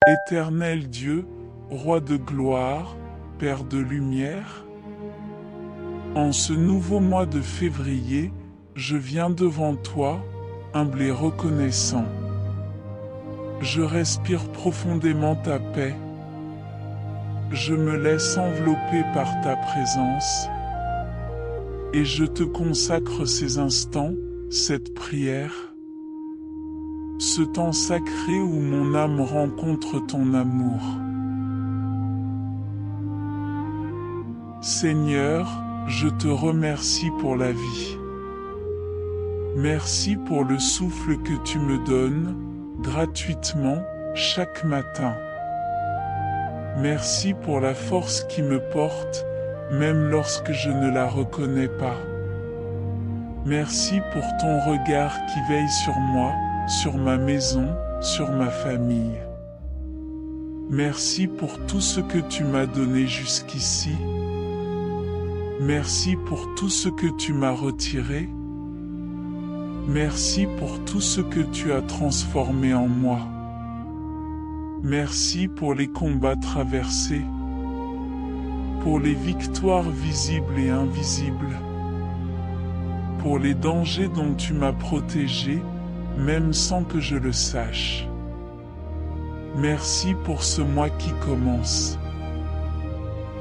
Éternel Dieu, Roi de gloire, Père de lumière, en ce nouveau mois de février, je viens devant toi, humble et reconnaissant. Je respire profondément ta paix. Je me laisse envelopper par ta présence. Et je te consacre ces instants, cette prière, ce temps sacré où mon âme rencontre ton amour. Seigneur, je te remercie pour la vie. Merci pour le souffle que tu me donnes, gratuitement, chaque matin. Merci pour la force qui me porte, même lorsque je ne la reconnais pas. Merci pour ton regard qui veille sur moi, sur ma maison, sur ma famille. Merci pour tout ce que tu m'as donné jusqu'ici. Merci pour tout ce que tu m'as retiré. Merci pour tout ce que tu as transformé en moi. Merci pour les combats traversés, pour les victoires visibles et invisibles, pour les dangers dont tu m'as protégé, même sans que je le sache. Merci pour ce mois qui commence.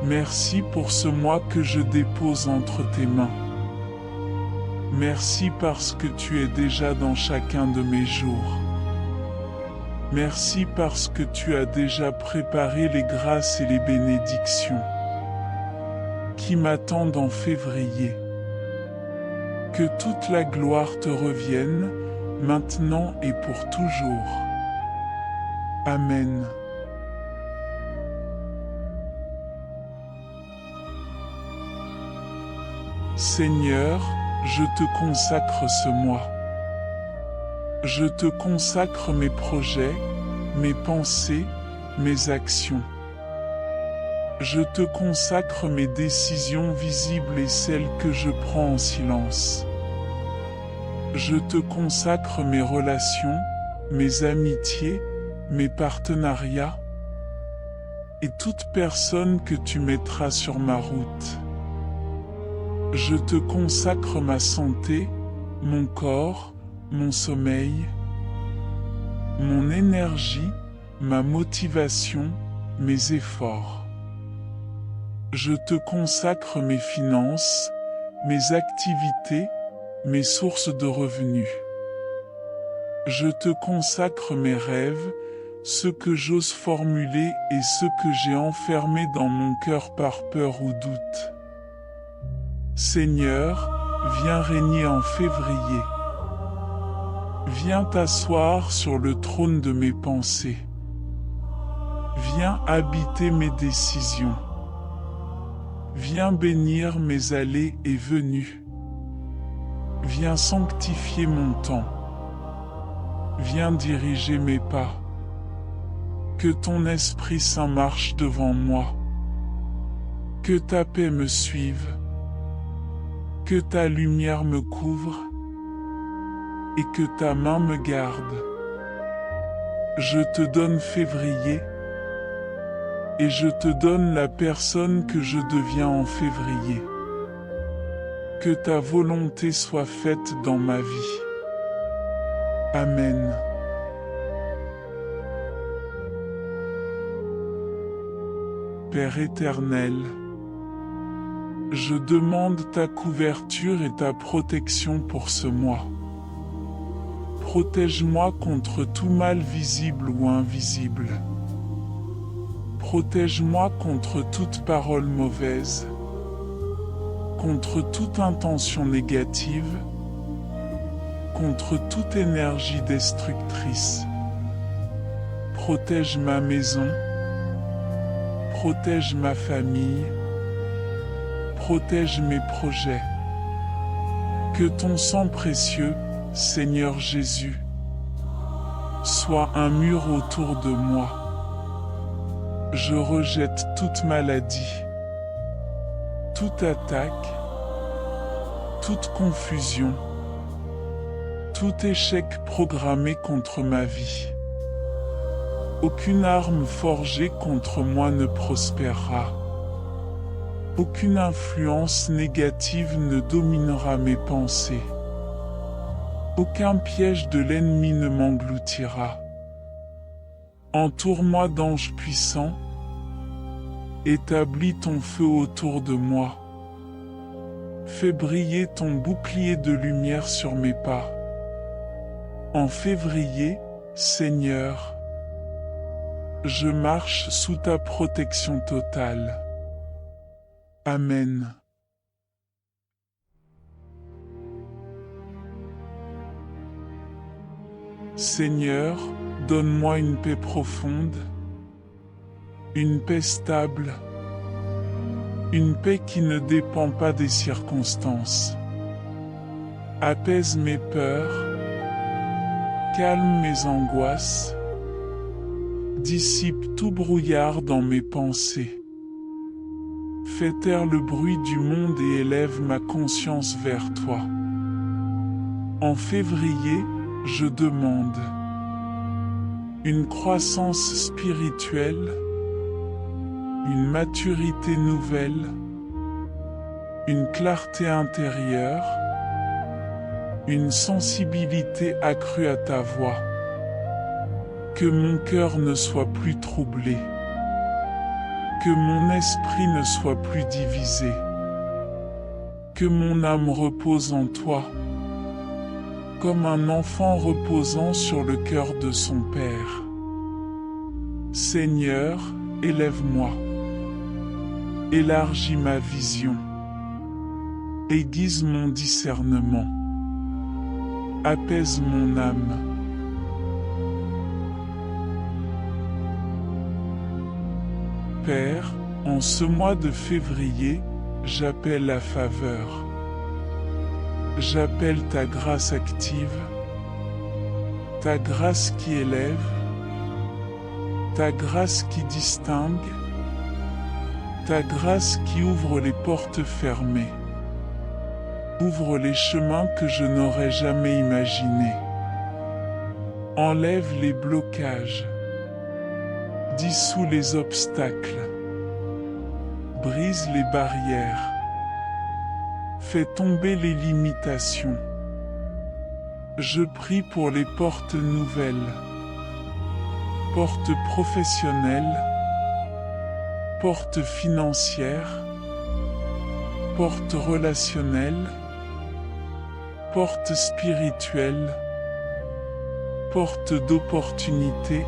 Merci pour ce mois que je dépose entre tes mains. Merci parce que tu es déjà dans chacun de mes jours. Merci parce que tu as déjà préparé les grâces et les bénédictions qui m'attendent en février. Que toute la gloire te revienne, maintenant et pour toujours. Amen. Seigneur, je te consacre ce mois. Je te consacre mes projets, mes pensées, mes actions. Je te consacre mes décisions visibles et celles que je prends en silence. Je te consacre mes relations, mes amitiés, mes partenariats et toute personne que tu mettras sur ma route. Je te consacre ma santé, mon corps, mon sommeil, mon énergie, ma motivation, mes efforts. Je te consacre mes finances, mes activités, mes sources de revenus. Je te consacre mes rêves, ce que j'ose formuler et ce que j'ai enfermé dans mon cœur par peur ou doute. Seigneur, viens régner en février. Viens t'asseoir sur le trône de mes pensées. Viens habiter mes décisions. Viens bénir mes allées et venues. Viens sanctifier mon temps. Viens diriger mes pas. Que ton Esprit Saint marche devant moi. Que ta paix me suive. Que ta lumière me couvre. Et que ta main me garde. Je te donne février. Et je te donne la personne que je deviens en février. Que ta volonté soit faite dans ma vie. Amen. Père éternel, je demande ta couverture et ta protection pour ce mois. Protège-moi contre tout mal visible ou invisible. Protège-moi contre toute parole mauvaise, contre toute intention négative, contre toute énergie destructrice. Protège ma maison, protège ma famille, protège mes projets. Que ton sang précieux, Seigneur Jésus, soit un mur autour de moi. Je rejette toute maladie, toute attaque, toute confusion, tout échec programmé contre ma vie. Aucune arme forgée contre moi ne prospérera. Aucune influence négative ne dominera mes pensées. Aucun piège de l'ennemi ne m'engloutira. Entoure-moi d'anges puissants. Établis ton feu autour de moi. Fais briller ton bouclier de lumière sur mes pas. En février, Seigneur, je marche sous ta protection totale. Amen. Seigneur, donne-moi une paix profonde, une paix stable, une paix qui ne dépend pas des circonstances. Apaise mes peurs, calme mes angoisses, dissipe tout brouillard dans mes pensées. Fais taire le bruit du monde et élève ma conscience vers toi. En février, je demande une croissance spirituelle, une maturité nouvelle, une clarté intérieure, une sensibilité accrue à ta voix. Que mon cœur ne soit plus troublé, que mon esprit ne soit plus divisé, que mon âme repose en toi, comme un enfant reposant sur le cœur de son Père. Seigneur, élève-moi, élargis ma vision, aiguise mon discernement, apaise mon âme. Père, en ce mois de février, j'appelle la faveur. J'appelle ta grâce active, ta grâce qui élève, ta grâce qui distingue, ta grâce qui ouvre les portes fermées, ouvre les chemins que je n'aurais jamais imaginés. Enlève les blocages, dissout les obstacles, brise les barrières, fais tomber les limitations. Je prie pour les portes nouvelles, portes professionnelles, portes financières, portes relationnelles, portes spirituelles, portes d'opportunités,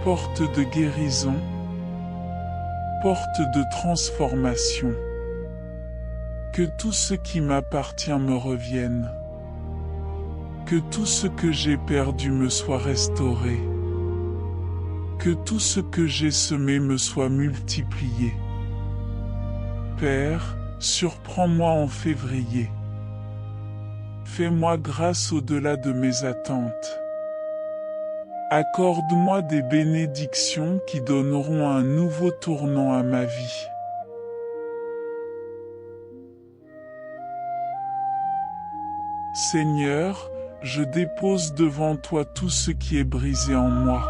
portes de guérison, portes de transformation. Que tout ce qui m'appartient me revienne. Que tout ce que j'ai perdu me soit restauré. Que tout ce que j'ai semé me soit multiplié. Père, surprends-moi en février. Fais-moi grâce au-delà de mes attentes. Accorde-moi des bénédictions qui donneront un nouveau tournant à ma vie. Seigneur, je dépose devant toi tout ce qui est brisé en moi.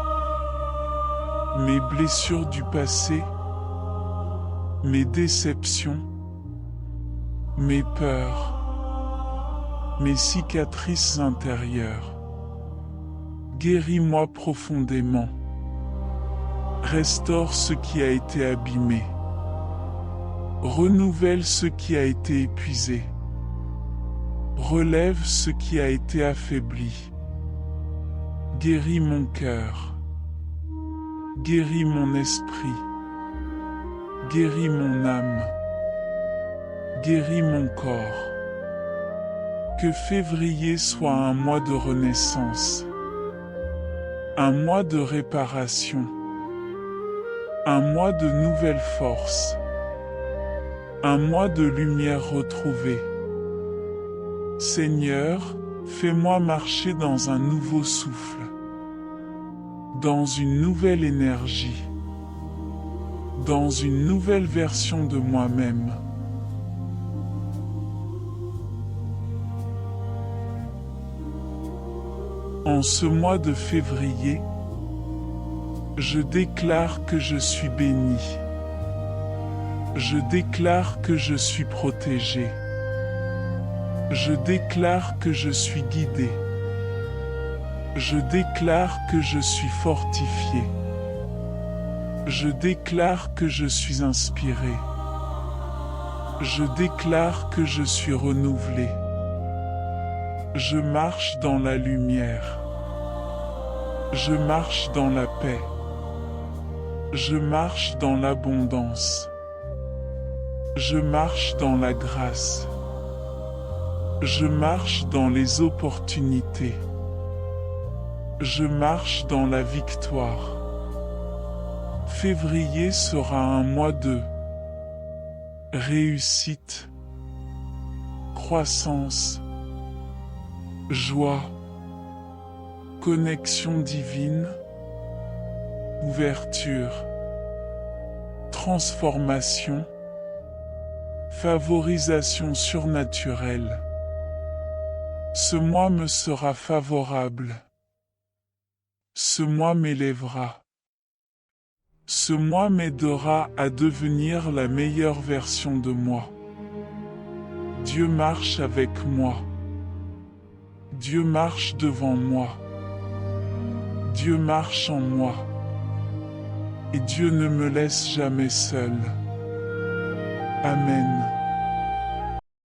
Mes blessures du passé, mes déceptions, mes peurs, mes cicatrices intérieures. Guéris-moi profondément. Restaure ce qui a été abîmé. Renouvelle ce qui a été épuisé. Relève ce qui a été affaibli. Guéris mon cœur. Guéris mon esprit. Guéris mon âme. Guéris mon corps. Que février soit un mois de renaissance. Un mois de réparation. Un mois de nouvelles forces. Un mois de lumière retrouvée. Seigneur, fais-moi marcher dans un nouveau souffle, dans une nouvelle énergie, dans une nouvelle version de moi-même. En ce mois de février, Je déclare que je suis béni. Je déclare que je suis protégé. Je déclare que je suis guidé. Je déclare que je suis fortifié. Je déclare que je suis inspiré. Je déclare que je suis renouvelé. Je marche dans la lumière. Je marche dans la paix. Je marche dans l'abondance. Je marche dans la grâce. Je marche dans les opportunités. Je marche dans la victoire. Février sera un mois de réussite, croissance, joie, connexion divine, ouverture, transformation, favorisation surnaturelle. Ce mois me sera favorable. Ce mois m'élèvera. Ce mois m'aidera à devenir la meilleure version de moi. Dieu marche avec moi. Dieu marche devant moi. Dieu marche en moi. Et Dieu ne me laisse jamais seul. Amen.